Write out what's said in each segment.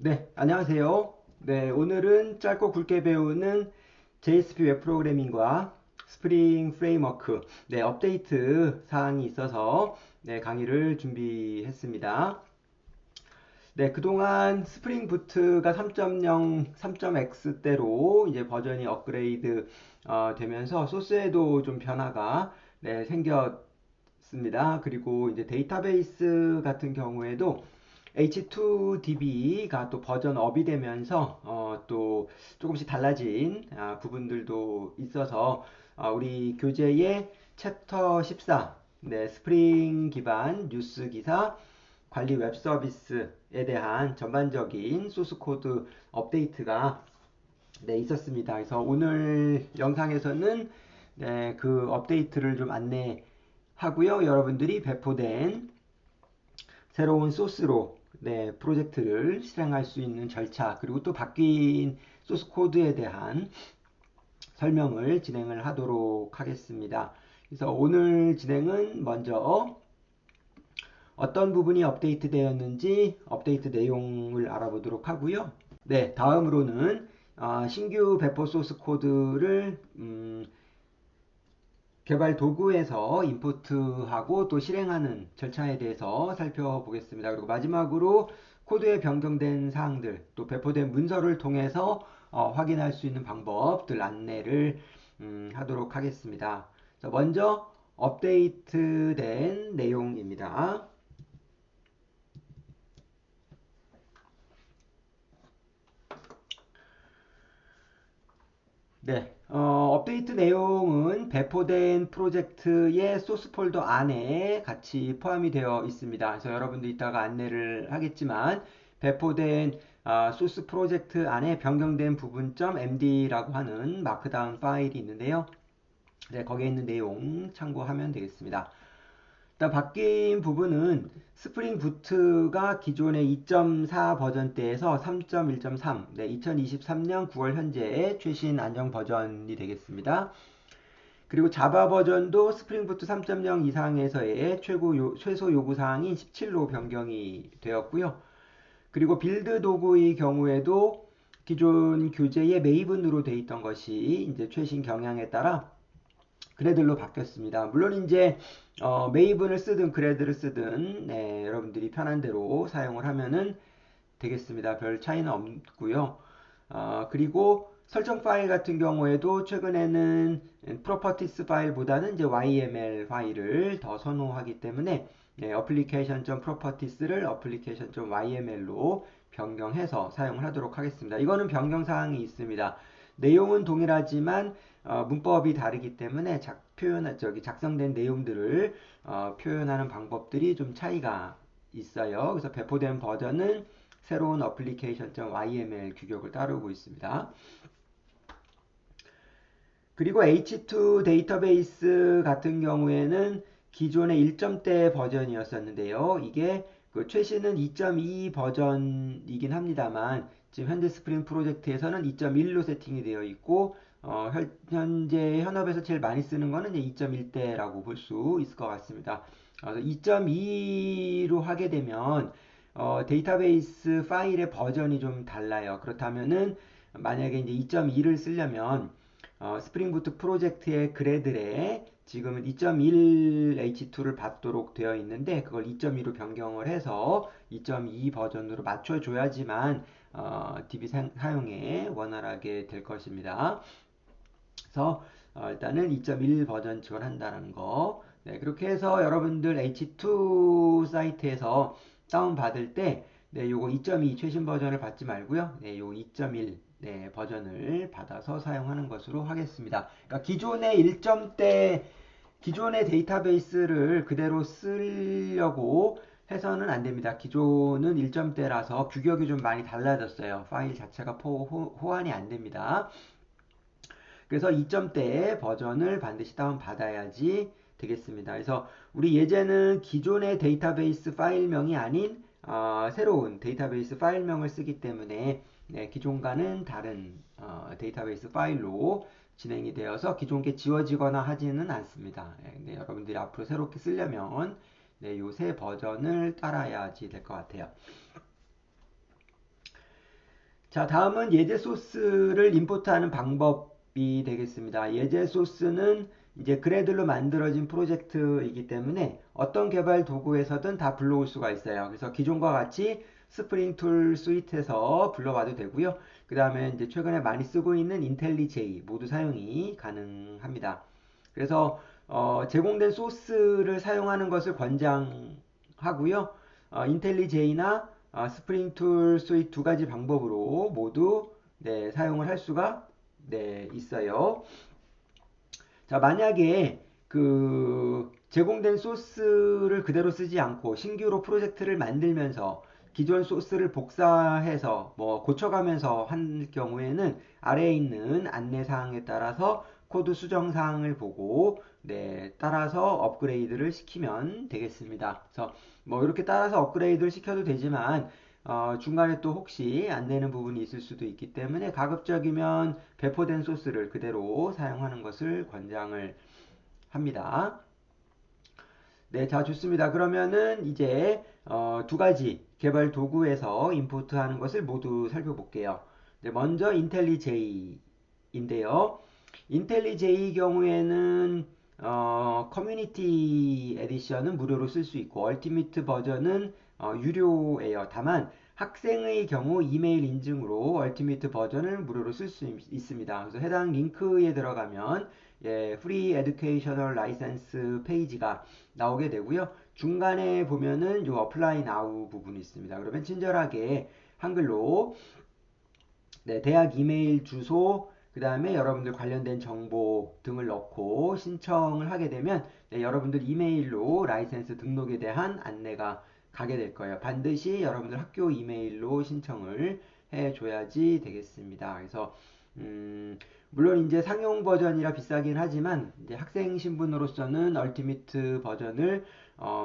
네, 안녕하세요. 네, 오늘은 짧고 굵게 배우는 JSP 웹 프로그래밍과 스프링 프레임워크, 네, 업데이트 사항이 있어서 네, 강의를 준비했습니다. 네, 그동안 스프링 부트가 3.0, 3.x 때로 이제 버전이 업그레이드 되면서 소스에도 좀 변화가 네, 생겼습니다. 그리고 이제 데이터베이스 같은 경우에도 H2DB가 또 버전 업이 되면서 또 조금씩 달라진 부분들도 있어서 우리 교재의 챕터 14 네, 스프링 기반 뉴스 기사 관리 웹 서비스에 대한 전반적인 소스 코드 업데이트가 네, 있었습니다. 그래서 오늘 영상에서는 네, 그 업데이트를 좀 안내하고요. 여러분들이 배포된 새로운 소스로 네, 프로젝트를 실행할 수 있는 절차 그리고 또 바뀐 소스 코드에 대한 설명을 진행을 하도록 하겠습니다. 그래서 오늘 진행은 먼저 어떤 부분이 업데이트 되었는지 업데이트 내용을 알아보도록 하고요. 네, 다음으로는 신규 배포 소스 코드를 개발 도구에서 인풋하고 또 실행하는 절차에 대해서 살펴보겠습니다. 그리고 마지막으로 코드에 변경된 사항들, 또 배포된 문서를 통해서 확인할 수 있는 방법들 안내를 하도록 하겠습니다. 먼저 업데이트된 내용입니다. 네, 업데이트 내용은 배포된 프로젝트의 소스 폴더 안에 같이 포함이 되어 있습니다. 그래서 여러분도 이따가 안내를 하겠지만 배포된 소스 프로젝트 안에 변경된 부분.md라고 하는 마크다운 파일이 있는데요. 네, 거기에 있는 내용 참고하면 되겠습니다. 일단 바뀐 부분은 스프링 부트가 기존의 2.4 버전대에서 3.1.3, 네, 2023년 9월 현재의 최신 안정 버전이 되겠습니다. 그리고 자바 버전도 스프링 부트 3.0 이상에서의 최소 요구 사항인 17로 변경이 되었고요. 그리고 빌드 도구의 경우에도 기존 교재의 메이븐으로 되어 있던 것이 이제 최신 경향에 따라 그래들로 바뀌었습니다. 물론 이제 메이븐을 쓰든 그래드를 쓰든 네, 여러분들이 편한 대로 사용을 하면은 되겠습니다. 별 차이는 없고요. 그리고 설정 파일 같은 경우에도 최근에는 프로퍼티스 파일보다는 이제 YML 파일을 더 선호하기 때문에 네, application.properties를 application.yml로 변경해서 사용을 하도록 하겠습니다. 이거는 변경 사항이 있습니다. 내용은 동일하지만 문법이 다르기 때문에 작성된 내용들을 표현하는 방법들이 좀 차이가 있어요. 그래서 배포된 버전은 새로운 application.yml 규격을 따르고 있습니다. 그리고 H2 데이터베이스 같은 경우에는 기존의 1점대 버전이었었는데요. 이게 그 최신은 2.2 버전이긴 합니다만 지금 현재 스프링 프로젝트에서는 2.1로 세팅이 되어 있고 현재 현업에서 제일 많이 쓰는 거는 2.1대라고 볼 수 있을 것 같습니다. 2.2로 하게 되면 데이터베이스 파일의 버전이 좀 달라요. 그렇다면은 만약에 이제 2.2를 쓰려면 스프링 부트 프로젝트의 그래들에 지금은 2.1 H2를 받도록 되어 있는데 그걸 2.2로 변경을 해서 2.2 버전으로 맞춰줘야지만 DB 사용에 원활하게 될 것입니다. 그래서 일단은 2.1 버전 지원한다는 거. 네, 그렇게 해서 여러분들 H2 사이트에서 다운받을 때 네, 요거 2.2 최신 버전을 받지 말고요. 네, 요 2.1 네, 버전을 받아서 사용하는 것으로 하겠습니다. 그러니까 기존의 1점대 기존의 데이터베이스를 그대로 쓰려고 해서는 안 됩니다. 기존은 1점대라서 규격이 좀 많이 달라졌어요. 파일 자체가 호환이 안 됩니다. 그래서 2점대 버전을 반드시 다운받아야지 되겠습니다. 그래서 우리 예제는 기존의 데이터베이스 파일명이 아닌 새로운 데이터베이스 파일명을 쓰기 때문에 네, 기존과는 다른 데이터베이스 파일로 진행이 되어서 기존 게 지워지거나 하지는 않습니다. 네, 여러분들이 앞으로 새롭게 쓰려면 네, 요새 버전을 따라야지 될 것 같아요. 자, 다음은 예제 소스를 임포트하는 방법이 되겠습니다. 예제 소스는 이제 그래들로 만들어진 프로젝트이기 때문에 어떤 개발 도구에서든 다 불러올 수가 있어요. 그래서 기존과 같이 스프링 툴 스윗에서 불러와도 되고요. 그 다음에 이제 최근에 많이 쓰고 있는 인텔리제이 모두 사용이 가능합니다. 그래서 제공된 소스를 사용하는 것을 권장하고요. 인텔리제이나 스프링 툴 스윗 두 가지 방법으로 모두 네, 사용을 할 수가 네, 있어요. 자, 만약에 그 제공된 소스를 그대로 쓰지 않고 신규로 프로젝트를 만들면서 기존 소스를 복사해서 뭐 고쳐가면서 할 경우에는 아래에 있는 안내 사항에 따라서 코드 수정 사항을 보고 네, 따라서 업그레이드를 시키면 되겠습니다. 그래서 뭐 이렇게 따라서 업그레이드를 시켜도 되지만 중간에 또 혹시 안 되는 부분이 있을 수도 있기 때문에 가급적이면 배포된 소스를 그대로 사용하는 것을 권장을 합니다. 네, 자, 좋습니다. 그러면은 이제 두 가지 개발 도구에서 임포트하는 것을 모두 살펴볼게요. 네, 먼저 인텔리제이인데요. 인텔리제이 경우에는 커뮤니티 에디션은 무료로 쓸 수 있고 얼티미트 버전은 유료예요. 다만 학생의 경우 이메일 인증으로 얼티미트 버전을 무료로 쓸 수 있습니다. 그래서 해당 링크에 들어가면 예, 프리 에듀케이셔널 라이센스 페이지가 나오게 되고요. 중간에 보면은 요 어플라이 나우 부분이 있습니다. 그러면 친절하게 한글로 네, 대학 이메일 주소, 그 다음에 여러분들 관련된 정보 등을 넣고 신청을 하게 되면 네, 여러분들 이메일로 라이센스 등록에 대한 안내가 가게 될 거예요. 반드시 여러분들 학교 이메일로 신청을 해줘야지 되겠습니다. 그래서 물론 이제 상용 버전이라 비싸긴 하지만 이제 학생 신분으로서는 얼티미트 버전을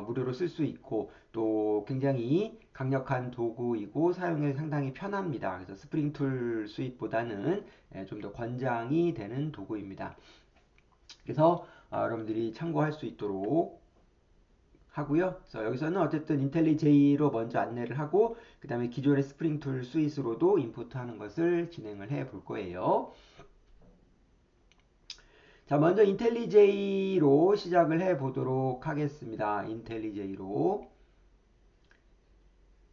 무료로 쓸 수 있고 또 굉장히 강력한 도구이고 사용에 상당히 편합니다. 그래서 스프링 툴 수입보다는 좀 더 권장이 되는 도구입니다. 그래서 여러분들이 참고할 수 있도록 하고요. 그래서 여기서는 어쨌든 인텔리제이로 먼저 안내를 하고 그 다음에 기존의 스프링 툴 스윗으로도 임포트하는 것을 진행을 해 볼 거예요. 자, 먼저 인텔리제이로 시작을 해 보도록 하겠습니다. 인텔리제이로.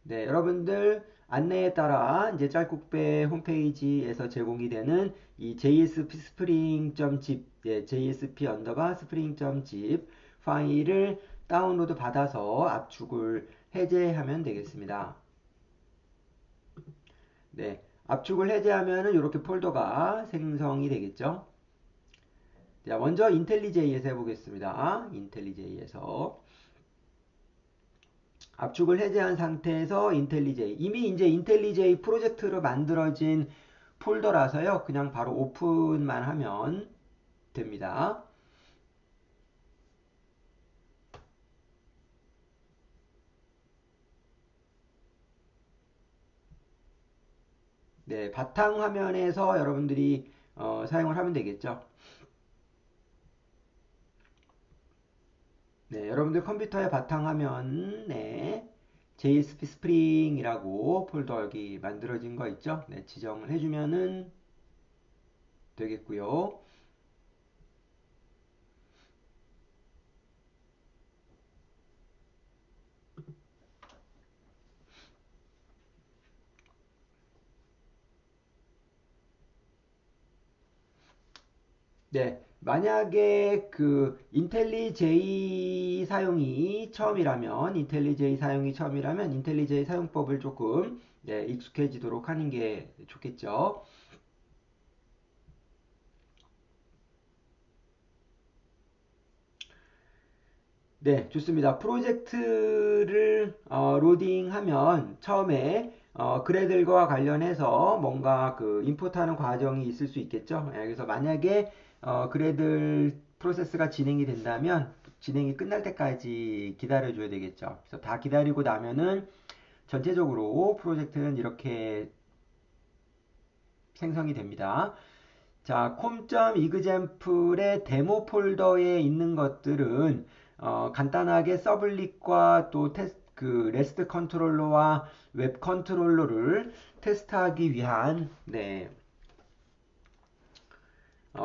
네, 여러분들 안내에 따라 이제 짤국배 홈페이지에서 제공이 되는 이 JSP spring.zip, 예, JSP 언더바 spring.zip 파일을 다운로드 받아서 압축을 해제하면 되겠습니다. 네, 압축을 해제하면은 이렇게 폴더가 생성이 되겠죠. 자, 먼저 인텔리제이에서 해보겠습니다. 인텔리제이에서 압축을 해제한 상태에서 인텔리제이 이미 이제 인텔리제이 프로젝트로 만들어진 폴더라서요. 그냥 바로 오픈만 하면 됩니다. 네, 바탕화면에서 여러분들이 사용을 하면 되겠죠. 네, 여러분들 컴퓨터의 바탕화면에 JSP 스프링이라고 폴더 여기 만들어진 거 있죠? 네, 지정을 해주면은 되겠고요. 네, 만약에 그 인텔리제이 사용이 처음이라면 인텔리제이 사용법을 조금 네, 익숙해지도록 하는 게 좋겠죠. 네, 좋습니다. 프로젝트를 로딩하면 처음에 그래들과 관련해서 뭔가 그 임포트하는 과정이 있을 수 있겠죠. 예, 그래서 만약에 그래들 프로세스가 진행이 된다면 진행이 끝날 때까지 기다려줘야 되겠죠. 그래서 다 기다리고 나면은 전체적으로 프로젝트는 이렇게 생성이 됩니다. 자, com.example의 데모 폴더에 있는 것들은 간단하게 서블릿과 또 그 레스트 컨트롤러와 웹 컨트롤러를 테스트하기 위한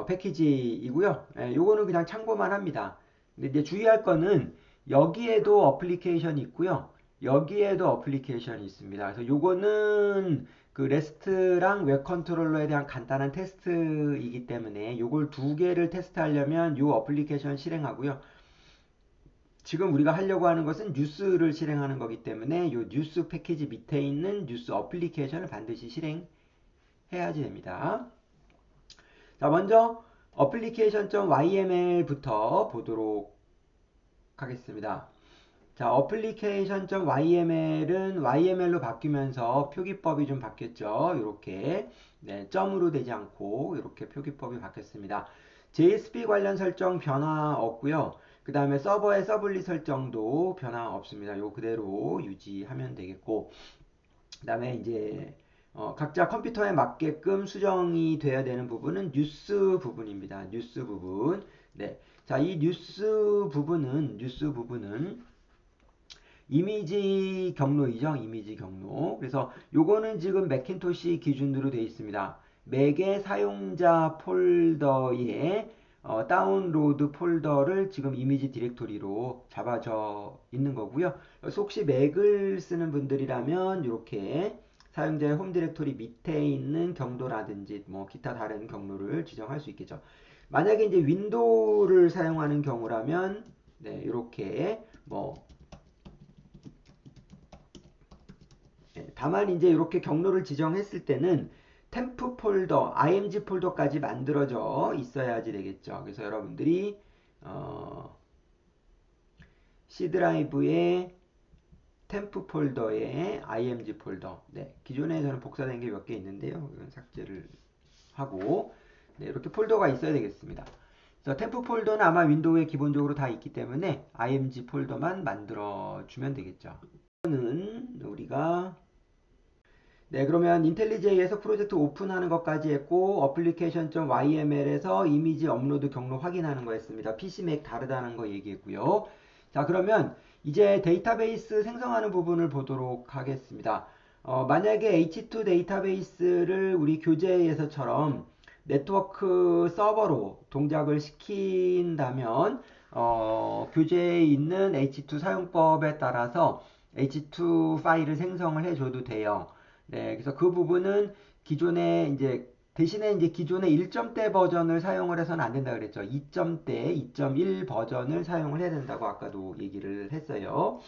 패키지이고요. 요거는 그냥 참고만 합니다. 근데 이제 주의할 거는 여기에도 어플리케이션이 있고요. 여기에도 어플리케이션이 있습니다. 그래서 요거는 그 레스트랑 웹 컨트롤러에 대한 간단한 테스트이기 때문에 요걸 두 개를 테스트하려면 요 어플리케이션 실행하고요. 지금 우리가 하려고 하는 것은 뉴스를 실행하는 거기 때문에 요 뉴스 패키지 밑에 있는 뉴스 어플리케이션을 반드시 실행해야지 됩니다. 자, 먼저 application.yml부터 보도록 하겠습니다. 자, application.yml은 YML로 바뀌면서 표기법이 좀 바뀌었죠. 이렇게 점으로 되지 않고 이렇게 표기법이 바뀌었습니다. JSP 관련 설정 변화 없고요. 그 다음에 서버의 서블릿 설정도 변화 없습니다. 요 그대로 유지하면 되겠고, 그 다음에 이제 각자 컴퓨터에 맞게끔 수정이 돼야 되는 부분은 뉴스 부분입니다. 뉴스 부분. 네. 자, 이 뉴스 부분은 이미지 경로이죠. 이미지 경로. 그래서 요거는 지금 매킨토시 기준으로 되어 있습니다. 맥의 사용자 폴더에 다운로드 폴더를 지금 이미지 디렉토리로 잡아져 있는 거고요. 그래서 혹시 맥을 쓰는 분들이라면 이렇게 사용자의 홈 디렉토리 밑에 있는 경로라든지 뭐 기타 다른 경로를 지정할 수 있겠죠. 만약에 이제 윈도우를 사용하는 경우라면 이렇게 뭐 다만 이제 이렇게 경로를 지정했을 때는 템프 폴더, img 폴더까지 만들어져 있어야지 되겠죠. 그래서 여러분들이 C 드라이브에 템프 폴더에 img 폴더, 기존에 저는 복사된 게 몇 개 있는데요. 이건 삭제를 하고 이렇게 폴더가 있어야 되겠습니다. 그래서 템프 폴더는 아마 윈도우에 기본적으로 다 있기 때문에 img 폴더만 만들어 주면 되겠죠. 이거는 우리가 그러면 인텔리제이에서 프로젝트 오픈하는 것까지 했고 application.yml에서 이미지 업로드 경로 확인하는 거 했습니다. PC, Mac 다르다는 거 얘기했고요. 자, 그러면 이제 데이터베이스 생성하는 부분을 보도록 하겠습니다. 만약에 H2 데이터베이스를 우리 교재에서처럼 네트워크 서버로 동작을 시킨다면 교재에 있는 H2 사용법에 따라서 H2 파일을 생성을 해줘도 돼요. 그래서 그 부분은 기존에 이제 대신에 이제 기존의 1점대 버전을 사용을 해서는 안 된다 그랬죠. 2점대, 2.1 버전을 사용을 해야 된다고 아까도 얘기를 했어요.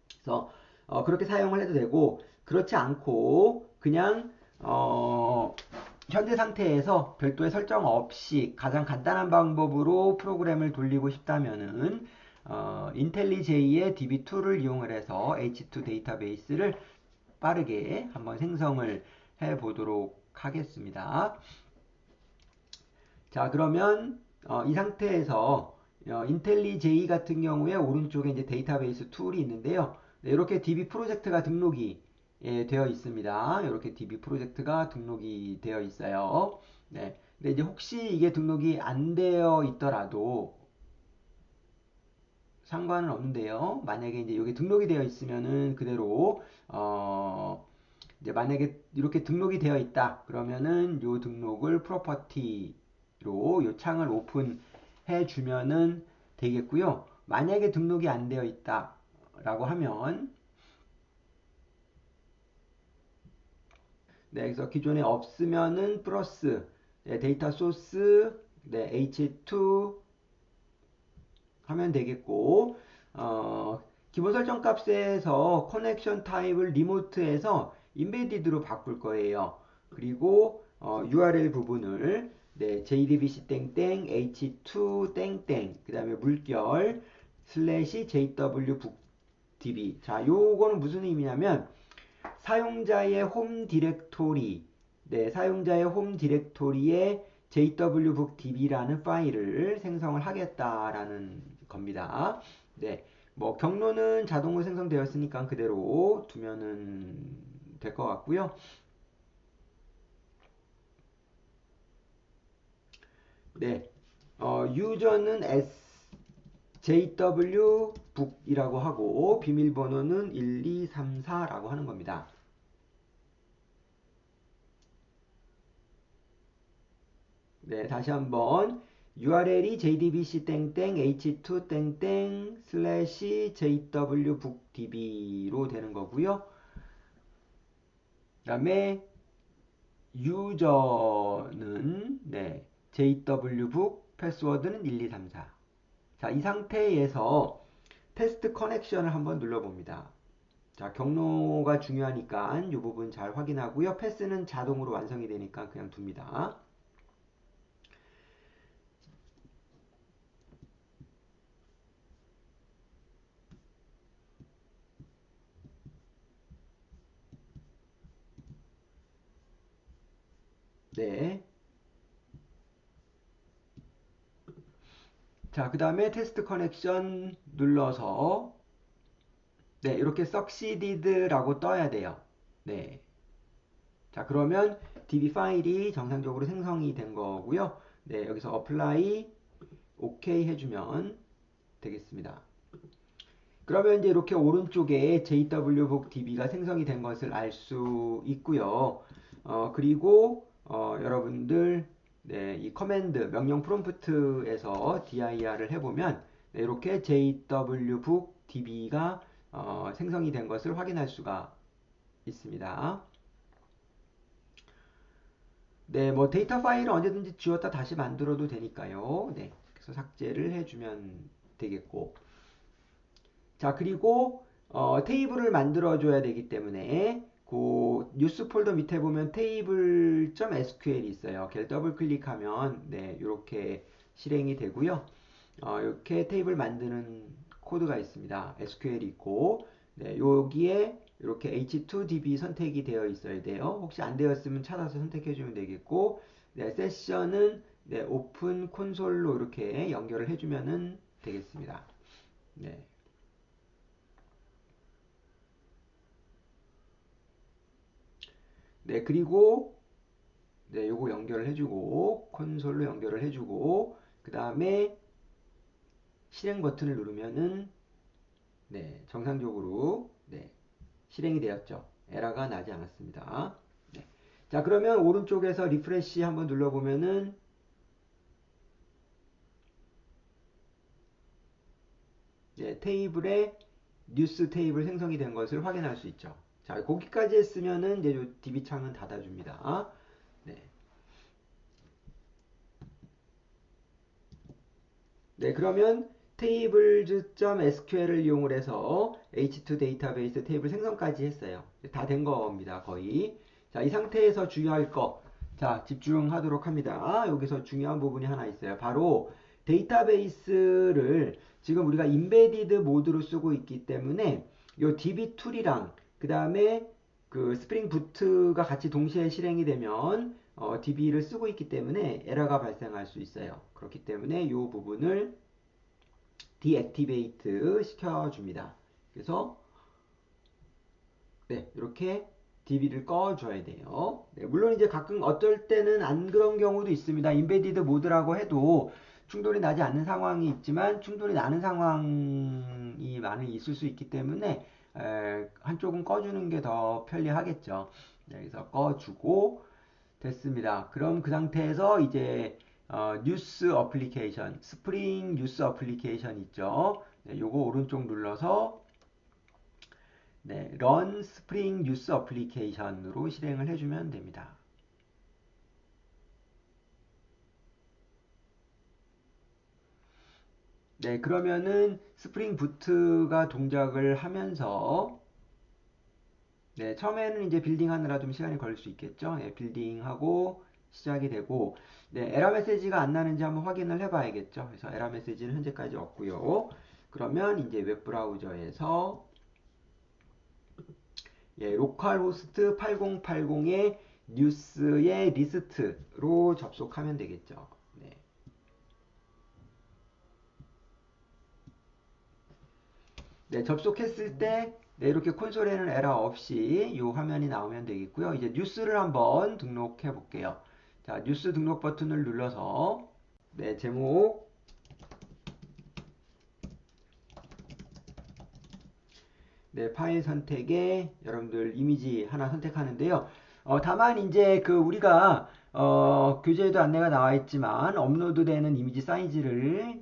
그래서 그렇게 사용을 해도 되고 그렇지 않고 그냥 현재 상태에서 별도의 설정 없이 가장 간단한 방법으로 프로그램을 돌리고 싶다면은 인텔리제이의 DB2를 이용을 해서 H2 데이터베이스를 빠르게 한번 생성을 해 보도록 하겠습니다. 자, 그러면 이 상태에서 인텔리제이 같은 경우에 오른쪽에 이제 데이터베이스 툴이 있는데요. 이렇게 DB 프로젝트가 등록이 되어 있습니다. 이렇게 DB 프로젝트가 등록이 되어 있어요. 근데 이제 혹시 이게 등록이 안 되어 있더라도 상관은 없는데요. 만약에 이제 여기 등록이 되어 있으면은 그대로 이제 만약에 이렇게 등록이 되어 있다 그러면은 요 등록을 프로퍼티로 요 창을 오픈해 주면은 되겠고요. 만약에 등록이 안 되어 있다 라고 하면 그래서 기존에 없으면은 플러스 데이터 소스 H2 하면 되겠고 기본 설정 값에서 커넥션 타입을 리모트에서 인베디드로 바꿀 거예요. 그리고 URL 부분을 JDBC 땡땡 H2 땡땡 그 다음에 물결 슬래시 JW 북DB. 자, 요거는 무슨 의미냐면 사용자의 홈 디렉토리 사용자의 홈 디렉토리에 jwbookdb라는 파일을 생성을 하겠다라는 겁니다. 뭐 경로는 자동으로 생성되었으니까 그대로 두면은 될 것 같고요. 유저는 JW 북이라고 하고 비밀번호는 1234라고 하는 겁니다. 네, 다시 한번 URL이 jdbc 땡땡 h2 땡땡 슬래시 jw bookdb로 되는 거고요. 그 다음에 유저는 네, jwbook 패스워드는 1234. 자, 이 상태에서 테스트 커넥션을 한번 눌러봅니다. 자, 경로가 중요하니까 이 부분 잘 확인하고요. 패스는 자동으로 완성이 되니까 그냥 둡니다. 네. 자, 그 다음에 테스트 커넥션 눌러서 네, 이렇게 succeeded라고 떠야 돼요. 네. 자, 그러면 DB 파일이 정상적으로 생성이 된 거고요. 네, 여기서 apply OK 해주면 되겠습니다. 그러면 이제 이렇게 오른쪽에 JWBookDB가 생성이 된 것을 알 수 있고요. 그리고 여러분들 네, 이 커맨드 명령 프롬프트에서 dir을 해보면 네, 이렇게 JWBookDB가 생성이 된 것을 확인할 수가 있습니다. 네, 뭐 데이터 파일은 언제든지 지웠다 다시 만들어도 되니까요. 네, 그래서 삭제를 해주면 되겠고. 자, 그리고 테이블을 만들어 줘야 되기 때문에 그 뉴스 폴더 밑에 보면 table.sql이 있어요. 걔를 더블 클릭하면 네, 이렇게 실행이 되고요. 이렇게 테이블 만드는 코드가 있습니다. SQL이 있고 네, 여기에 이렇게 H2DB 선택이 되어 있어야 돼요. 혹시 안 되었으면 찾아서 선택해 주면 되겠고 네, 세션은 네, 오픈 콘솔로 이렇게 연결을 해주면 되겠습니다. 네. 네, 그리고 네, 요거 연결을 해주고 콘솔로 연결을 해주고 그 다음에 실행 버튼을 누르면은 네, 정상적으로 네, 실행이 되었죠. 에러가 나지 않았습니다. 네. 자, 그러면 오른쪽에서 리프레시 한번 눌러보면은 네, 테이블에 뉴스 테이블 생성이 된 것을 확인할 수 있죠. 자, 거기까지 했으면은 이제 요 DB 창은 닫아줍니다. 네. 네, 그러면 tables.sql을 이용을 해서 H2 데이터베이스 테이블 생성까지 했어요. 다 된 겁니다, 거의. 자, 이 상태에서 주의할 거. 자, 집중하도록 합니다. 여기서 중요한 부분이 하나 있어요. 바로 데이터베이스를 지금 우리가 인베디드 모드로 쓰고 있기 때문에 요 db툴이랑 그 다음에 그 스프링 부트가 같이 동시에 실행이 되면 DB를 쓰고 있기 때문에 에러가 발생할 수 있어요. 그렇기 때문에 이 부분을 디액티베이트 시켜줍니다. 그래서 네, 이렇게 DB를 꺼줘야 돼요. 네, 물론 이제 가끔 어쩔 때는 안 그런 경우도 있습니다. 인베디드 모드라고 해도 충돌이 나지 않는 상황이 있지만 충돌이 나는 상황이 많이 있을 수 있기 때문에 한쪽은 꺼주는 게 더 편리하겠죠. 네, 그래서 꺼주고 됐습니다. 그럼 그 상태에서 이제 뉴스 어플리케이션, 스프링 뉴스 어플리케이션 있죠. 네, 요거 오른쪽 눌러서 네, run 스프링 뉴스 어플리케이션으로 실행을 해주면 됩니다. 네, 그러면은 스프링 부트가 동작을 하면서 네, 처음에는 이제 빌딩하느라 좀 시간이 걸릴 수 있겠죠. 네, 빌딩하고 시작이 되고 네, 에러 메시지가 안 나는지 한번 확인을 해 봐야겠죠. 그래서 에러 메시지는 현재까지 없고요. 그러면 이제 웹브라우저에서 예, 로컬 호스트 8080의 뉴스의 리스트로 접속하면 되겠죠. 네. 네, 접속했을 때 네, 이렇게 콘솔에는 에러 없이 이 화면이 나오면 되겠고요. 이제 뉴스를 한번 등록해 볼게요. 자, 뉴스 등록 버튼을 눌러서 네, 제목 네, 파일 선택에 여러분들 이미지 하나 선택하는데요. 다만 이제 그 우리가 교재에도 안내가 나와 있지만 업로드되는 이미지 사이즈를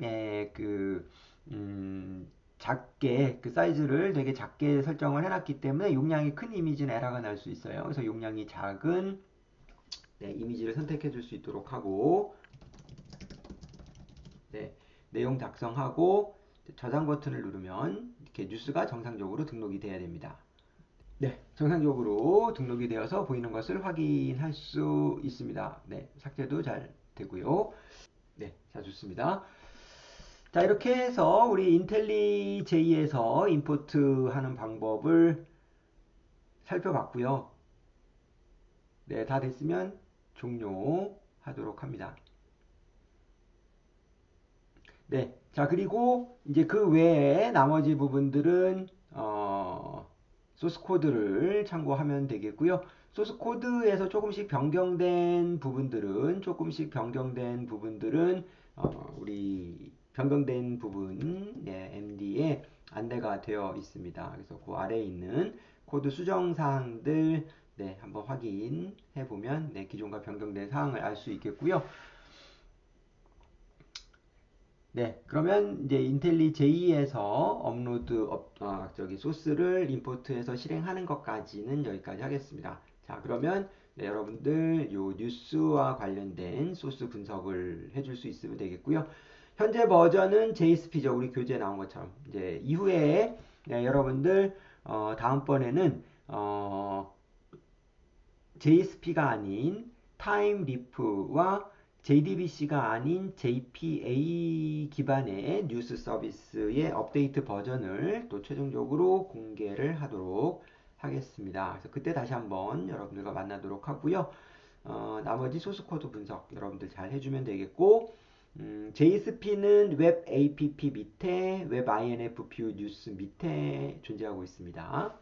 작게 그 사이즈를 되게 작게 설정을 해놨기 때문에 용량이 큰 이미지는 에러가 날 수 있어요. 그래서 용량이 작은 이미지를 선택해 줄 수 있도록 하고 네, 내용 작성하고 저장 버튼을 누르면 이렇게 뉴스가 정상적으로 등록이 돼야 됩니다. 네, 정상적으로 등록이 되어서 보이는 것을 확인할 수 있습니다. 네, 삭제도 잘 되고요. 네, 자, 좋습니다. 자, 이렇게 해서 우리 인텔리제이에서 임포트 하는 방법을 살펴봤고요. 네, 다 됐으면 종료하도록 합니다. 네, 자, 그리고 이제 그 외에 나머지 부분들은 소스 코드를 참고하면 되겠고요. 소스 코드에서 조금씩 변경된 부분들은 우리 변경된 부분 MD에 안내가 되어 있습니다. 그래서 그 아래에 있는 코드 수정 사항들 한번 확인해 보면 기존과 변경된 사항을 알 수 있겠고요. 네, 그러면 이제 인텔리제이에서 소스를 임포트해서 실행하는 것까지는 여기까지 하겠습니다. 자, 그러면 여러분들 요 뉴스와 관련된 소스 분석을 해줄 수 있으면 되겠고요. 현재 버전은 JSP죠. 우리 교재에 나온 것처럼. 이제 이후에 여러분들 다음번에는 JSP가 아닌 타임리프와 JDBC가 아닌 JPA 기반의 뉴스 서비스의 업데이트 버전을 또 최종적으로 공개를 하도록 하겠습니다. 그래서 그때 다시 한번 여러분들과 만나도록 하고요. 나머지 소스 코드 분석 여러분들 잘 해주면 되겠고, JSP는 웹 APP 밑에 웹 INF 뉴스 밑에 존재하고 있습니다.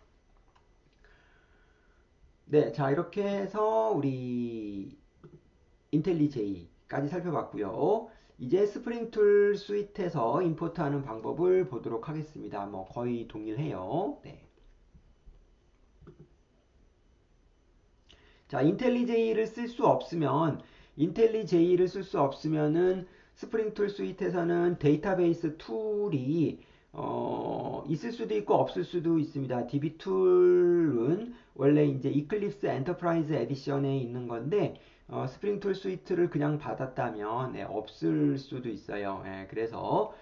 네, 자, 이렇게 해서 우리 인텔리제이까지 살펴봤고요. 이제 스프링툴 스윗에서 임포트하는 방법을 보도록 하겠습니다. 뭐 거의 동일해요. 네. 자, 인텔리제이를 쓸 수 없으면은 스프링툴 스윗에서는 데이터베이스 툴이 있을 수도 있고 없을 수도 있습니다. DB툴은 원래 이제 이클립스 엔터프라이즈 에디션에 있는 건데 스프링툴 스위트를 그냥 받았다면 없을 수도 있어요. 그래서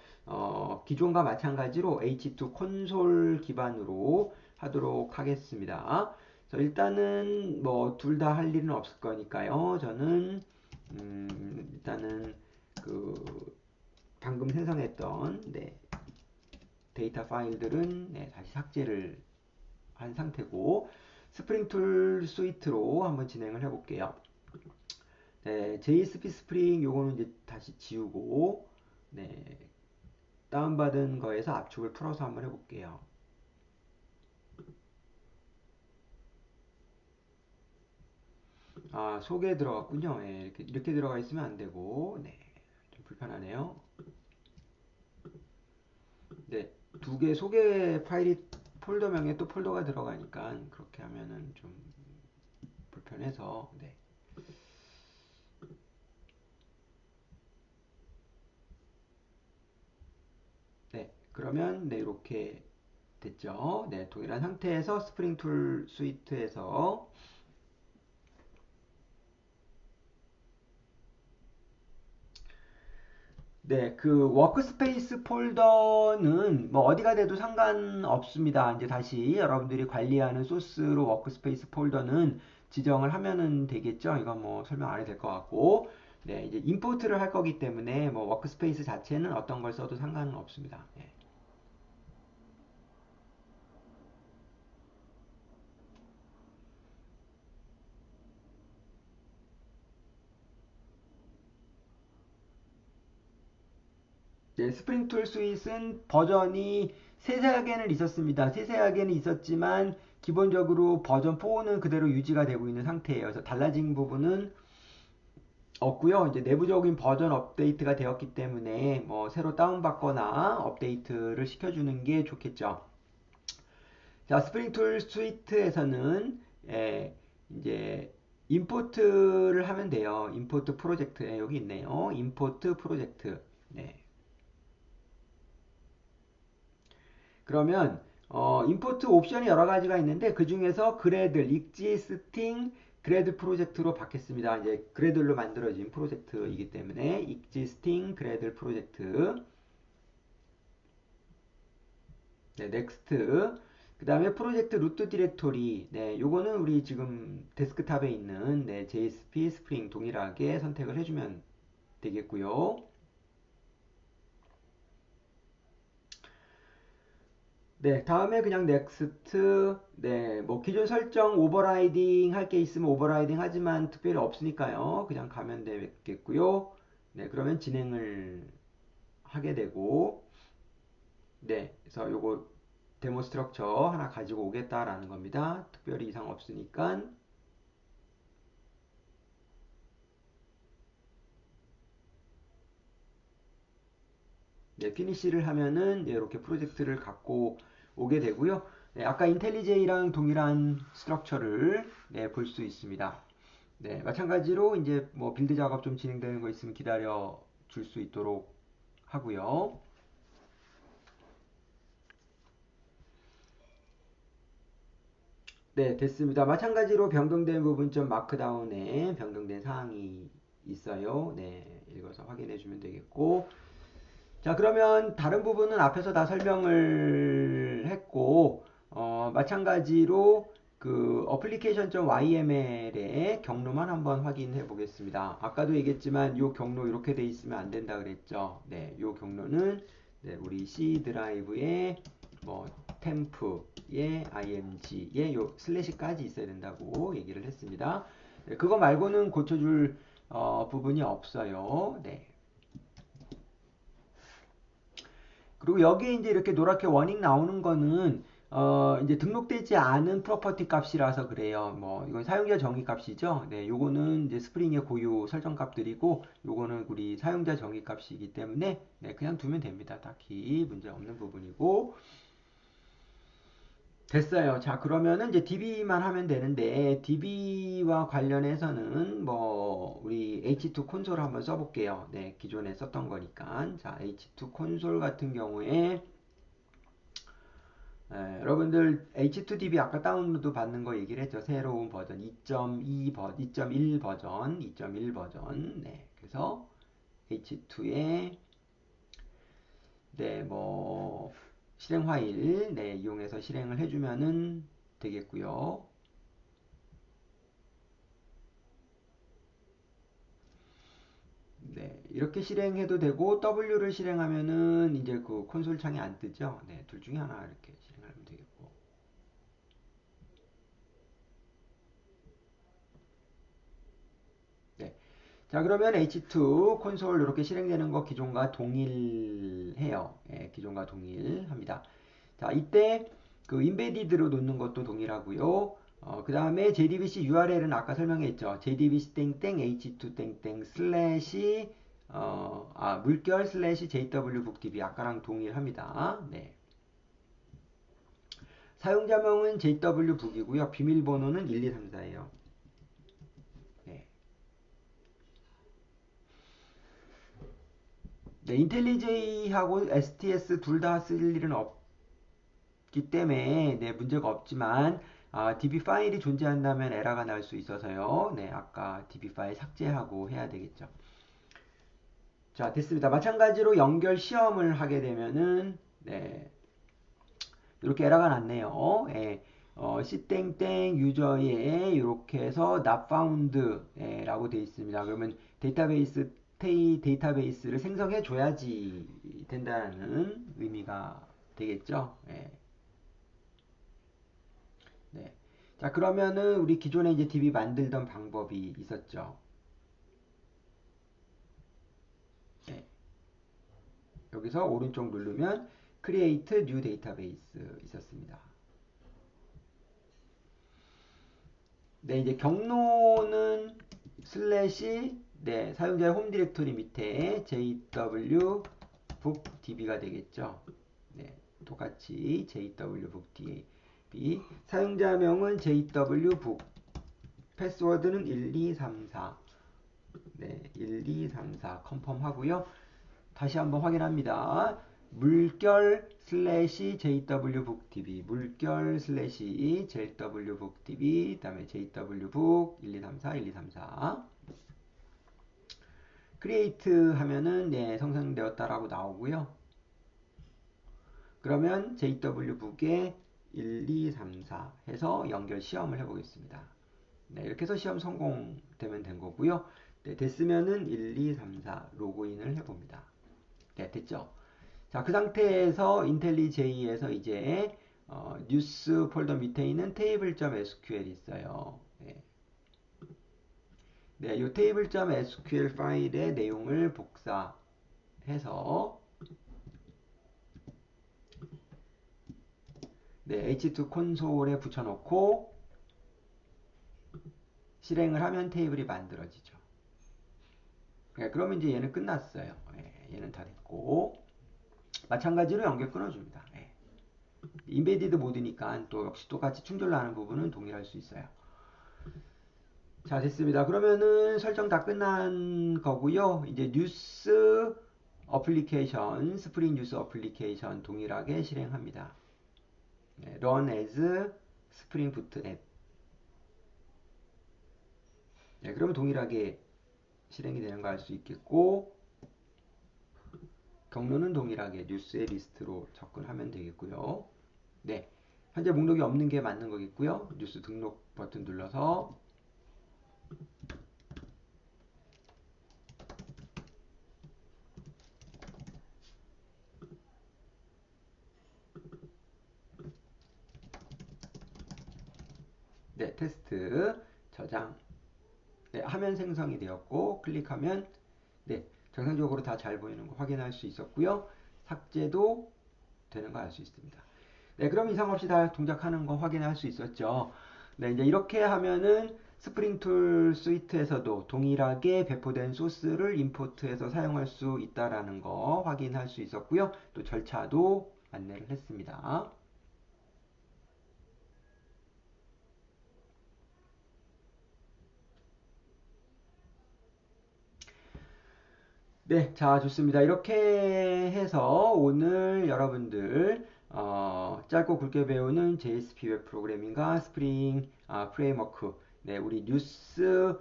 기존과 마찬가지로 H2 콘솔 기반으로 하도록 하겠습니다. 일단은 뭐 둘 다 할 일은 없을 거니까요. 저는 일단은 그 방금 생성했던 데이터 파일들은 다시 삭제를 한 상태고 스프링툴 스위트로 한번 진행을 해볼게요. JSP 스프링 요거는 이제 다시 지우고 다운받은 거에서 압축을 풀어서 한번 해볼게요. 아, 속에 들어갔군요. 이렇게 들어가 있으면 안 되고 좀 불편하네요. 두 개 속에 파일이 폴더명에 또 폴더가 들어가니까 그렇게 하면은 좀 불편해서 그러면 이렇게 됐죠. 동일한 상태에서 스프링툴 스위트에서 그 워크스페이스 폴더는 뭐 어디가 돼도 상관없습니다. 이제 다시 여러분들이 관리하는 소스로 워크스페이스 폴더는 지정을 하면은 되겠죠. 이건 뭐 설명 안 해도 될 것 같고, 이제 임포트를 할 거기 때문에 뭐 워크스페이스 자체는 어떤 걸 써도 상관은 없습니다. 스프링툴 스윗은 버전이 세세하게는 있었습니다. 세세하게는 있었지만 기본적으로 버전 4는 그대로 유지가 되고 있는 상태예요. 그래서 달라진 부분은 없고요. 이제 내부적인 버전 업데이트가 되었기 때문에 뭐 새로 다운받거나 업데이트를 시켜주는 게 좋겠죠. 자, 스프링 툴 스위트에서는 이제 임포트를 하면 돼요. 임포트 프로젝트 여기 있네요. 임포트 프로젝트. 네. 그러면 임포트 옵션이 여러 가지가 있는데 그 중에서 그래들 existing 그래드 프로젝트로 받겠습니다. 이제 그래들로 만들어진 프로젝트이기 때문에 existing 그래들 프로젝트. 네, next. 그 다음에 프로젝트 루트 디렉토리. 네, 요거는 우리 지금 데스크탑에 있는 네, JSP 스프링 동일하게 선택을 해주면 되겠고요. 네, 다음에 그냥 넥스트. 네, 뭐 기존 설정 오버라이딩 할 게 있으면 오버라이딩 하지만 특별히 없으니까요. 그냥 가면 되겠고요. 네, 그러면 진행을 하게 되고, 네, 그래서 요거 데모 스트럭처 하나 가지고 오겠다라는 겁니다. 특별히 이상 없으니까. 네, 피니시를 하면은 이렇게 프로젝트를 갖고 오게 되고요. 네, 아까 인텔리제이랑 동일한 스트럭처를 네, 볼 수 있습니다. 네, 마찬가지로 이제 뭐 빌드 작업 좀 진행되는 거 있으면 기다려 줄 수 있도록 하고요. 네, 됐습니다. 마찬가지로 변경된 부분 좀 마크다운에 변경된 사항이 있어요. 네, 읽어서 확인해 주면 되겠고. 자, 그러면 다른 부분은 앞에서 다 설명을 했고, 마찬가지로 그 application.yml의 경로만 한번 확인해 보겠습니다. 아까도 얘기했지만 이 경로 이렇게 돼 있으면 안 된다 그랬죠. 네, 이 경로는 네, 우리 C 드라이브에 뭐 템프에 img에 요 슬래시까지 있어야 된다고 얘기를 했습니다. 네, 그거 말고는 고쳐줄 부분이 없어요. 네. 그리고 여기에 이제 이렇게 노랗게 워닝 나오는 거는 이제 등록되지 않은 프로퍼티 값이라서 그래요. 뭐 이건 사용자 정의 값이죠. 네, 요거는 이제 스프링의 고유 설정 값들이고 요거는 우리 사용자 정의 값이기 때문에 네, 그냥 두면 됩니다. 딱히 문제 없는 부분이고 됐어요. 자, 그러면은 이제 DB만 하면 되는데 DB와 관련해서는 뭐 우리 H2 콘솔 한번 써볼게요. 네, 기존에 썼던 거니까. 자, H2 콘솔 같은 경우에 여러분들 H2DB 아까 다운로드 받는 거 얘기를 했죠. 새로운 버전 2.1 버전, 2.1 버전. 네, 그래서 H2에 네, 뭐 실행 파일 네, 이용해서 실행을 해주면은 되겠고요. 네, 이렇게 실행해도 되고 W를 실행하면은 이제 그 콘솔 창이 안 뜨죠. 네, 둘 중에 하나 이렇게 실행하면 되겠고. 네. 자, 그러면 H2 콘솔 이렇게 실행되는 거 기존과 동일해요. 예, 기존과 동일합니다. 자, 이때 그 인베디드로 놓는 것도 동일하고요. 그 다음에 JDBC URL은 아까 설명했죠. JDBC 땡땡 H2 땡땡 슬래시 물결 슬래시 JWBookDB 아까랑 동일합니다. 네. 사용자명은 JWBook이고요. 비밀번호는 1234예요. 네. 네, 인텔리제이하고 STS 둘 다 쓸 일은 없기 때문에 네, 문제가 없지만 DB 파일이 존재한다면 에러가 날 수 있어서요. 네, 아까 DB 파일 삭제하고 해야 되겠죠. 자, 됐습니다. 마찬가지로 연결 시험을 하게 되면은 네, 이렇게 에러가 났네요. 예, c땡땡 유저에 이렇게 해서 not found 라고 되어 있습니다. 그러면 데이터베이스를 생성해 줘야지 된다는 의미가 되겠죠. 예. 네. 자, 그러면은 우리 기존에 이제 DB 만들던 방법이 있었죠. 네. 여기서 오른쪽 누르면 Create New Database 있었습니다. 네, 이제 경로는 슬래시 네, 사용자의 홈 디렉토리 밑에 jwbookdb가 되겠죠. 네, 똑같이 jwbookdb DB. 사용자명은 jwbook. 패스워드는 1234. 네, 1234 컨펌 하고요. 다시 한번 확인합니다. 물결 슬래시 jwbookdb 물결 슬래시 jwbookdb 그다음에 jwbook 1234 1234 크리에이트 하면은 네, 생성되었다라고 나오고요. 그러면 jwbook에 1234 해서 연결 시험을 해보겠습니다. 네, 이렇게 해서 시험 성공되면 된 거고요. 네, 됐으면은 1234 로그인을 해봅니다. 네, 됐죠? 자, 그 상태에서 인텔리제이에서 이제 뉴스 폴더 밑에 있는 table.sql이 있어요. 네. 네, 이 table.sql 파일의 내용을 복사해서 네, h2 콘솔에 붙여놓고 실행을 하면 테이블이 만들어지죠. 네, 그러면 이제 얘는 끝났어요. 네, 얘는 다 됐고 마찬가지로 연결 끊어줍니다. 네. 인베디드 모드니까 또 역시 똑같이 충돌나는 부분은 동일할 수 있어요. 자, 됐습니다. 그러면은 설정 다 끝난 거고요. 이제 뉴스 어플리케이션, 스프링 뉴스 어플리케이션 동일하게 실행합니다. 네, run as 스프링 부트 앱. 네, 그러면 동일하게 실행이 되는 거 알 수 있겠고 경로는 동일하게 뉴스의 리스트로 접근하면 되겠고요. 네, 현재 목록이 없는 게 맞는 거겠고요. 뉴스 등록 버튼 눌러서 네, 테스트 저장. 네, 화면 생성이 되었고 클릭하면 네, 정상적으로 다 잘 보이는 거 확인할 수 있었고요. 삭제도 되는 거 알 수 있습니다. 네, 그럼 이상 없이 다 동작하는 거 확인할 수 있었죠. 네, 이제 이렇게 하면은 스프링 툴 스위트에서도 동일하게 배포된 소스를 임포트해서 사용할 수 있다라는 거 확인할 수 있었고요. 또 절차도 안내를 했습니다. 네, 자, 좋습니다. 이렇게 해서 오늘 여러분들 짧고 굵게 배우는 JSP 웹 프로그래밍과 스프링 프레임워크, 네, 우리 뉴스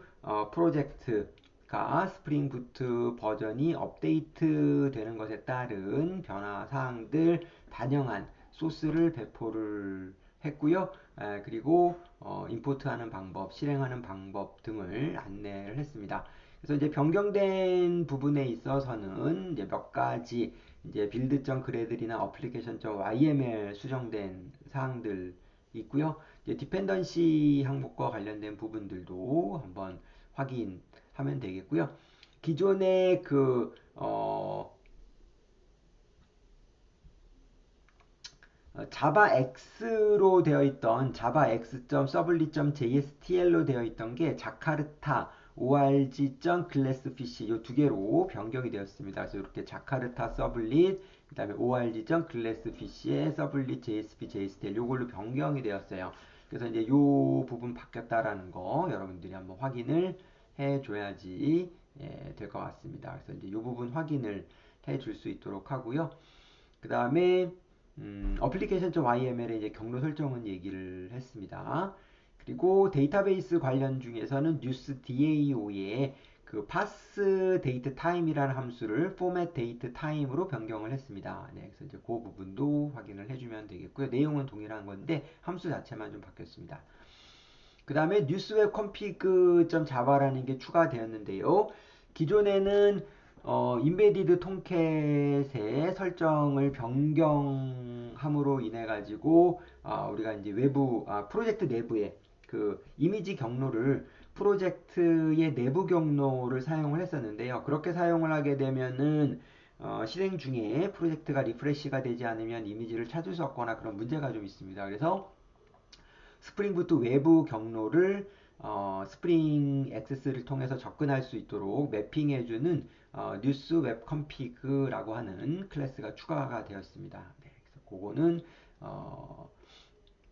프로젝트가 스프링 부트 버전이 업데이트 되는 것에 따른 변화 사항들 반영한 소스를 배포를 했고요. 그리고 임포트하는 방법, 실행하는 방법 등을 안내를 했습니다. 그래서 이제 변경된 부분에 있어서는 이제 몇 가지 이제 빌드.그래들이나 어플리케이션.yml 수정된 사항들 있고요. 이제 디펜던시 항목과 관련된 부분들도 한번 확인하면 되겠고요. 기존의 그 자바 X로 되어 있던 자바 X.Sublette.jstL로 되어 있던 게 자카르타 org.glassfish 이 두 개로 변경이 되었습니다. 그래서 이렇게 자카르타 서블릿 그다음에 org.glassfish의 서블릿 JSP, JSTL 요걸로 변경이 되었어요. 그래서 이제 요 부분 바뀌었다라는 거 여러분들이 한번 확인을 해줘야지 될 것 같습니다. 그래서 이제 요 부분 확인을 해줄 수 있도록 하고요. 그 다음에 어플리케이션.yml의 이제 경로 설정은 얘기를 했습니다. 그리고 데이터베이스 관련 중에서는 뉴스 DAO의 그 pass date time이라는 함수를 format date time으로 변경을 했습니다. 네, 그래서 이제 그 부분도 확인을 해주면 되겠고요. 내용은 동일한 건데 함수 자체만 좀 바뀌었습니다. 그 다음에 뉴스웹 config.java라는 게 추가되었는데요. 기존에는 인베디드 통캣의 설정을 변경함으로 인해 가지고 우리가 이제 외부 프로젝트 내부에 그 이미지 경로를 프로젝트의 내부 경로를 사용을 했었는데요. 그렇게 사용을 하게 되면은 실행 중에 프로젝트가 리프레시가 되지 않으면 이미지를 찾을 수 없거나 그런 문제가 좀 있습니다. 그래서 스프링 부트 외부 경로를 스프링 액세스를 통해서 접근할 수 있도록 매핑해주는 뉴스 웹 컴피그라고 하는 클래스가 추가가 되었습니다. 네, 그래서 그거는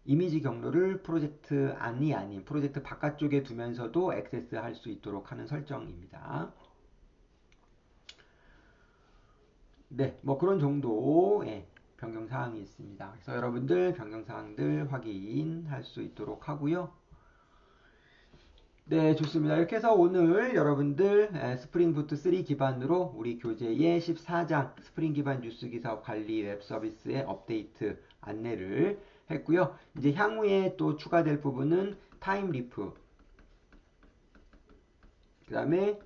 이미지 경로를 프로젝트 안이 아닌 프로젝트 바깥쪽에 두면서도 액세스할 수 있도록 하는 설정입니다. 네, 뭐 그런 정도의 변경 사항이 있습니다. 그래서 여러분들 변경 사항들 확인할 수 있도록 하고요. 네, 좋습니다. 이렇게 해서 오늘 여러분들 스프링 부트 3 기반으로 우리 교재의 14장 스프링 기반 뉴스 기사 관리 웹 서비스의 업데이트 안내를 했고요. 이제 향후에 또 추가될 부분은 타임 리프, 그 다음에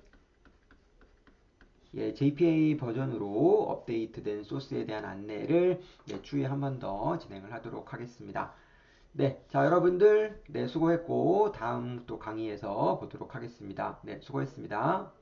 JPA 버전으로 업데이트된 소스에 대한 안내를 추후에 한 번 더 진행을 하도록 하겠습니다. 네, 자 여러분들 네 수고했고 다음 또 강의에서 보도록 하겠습니다. 네, 수고했습니다.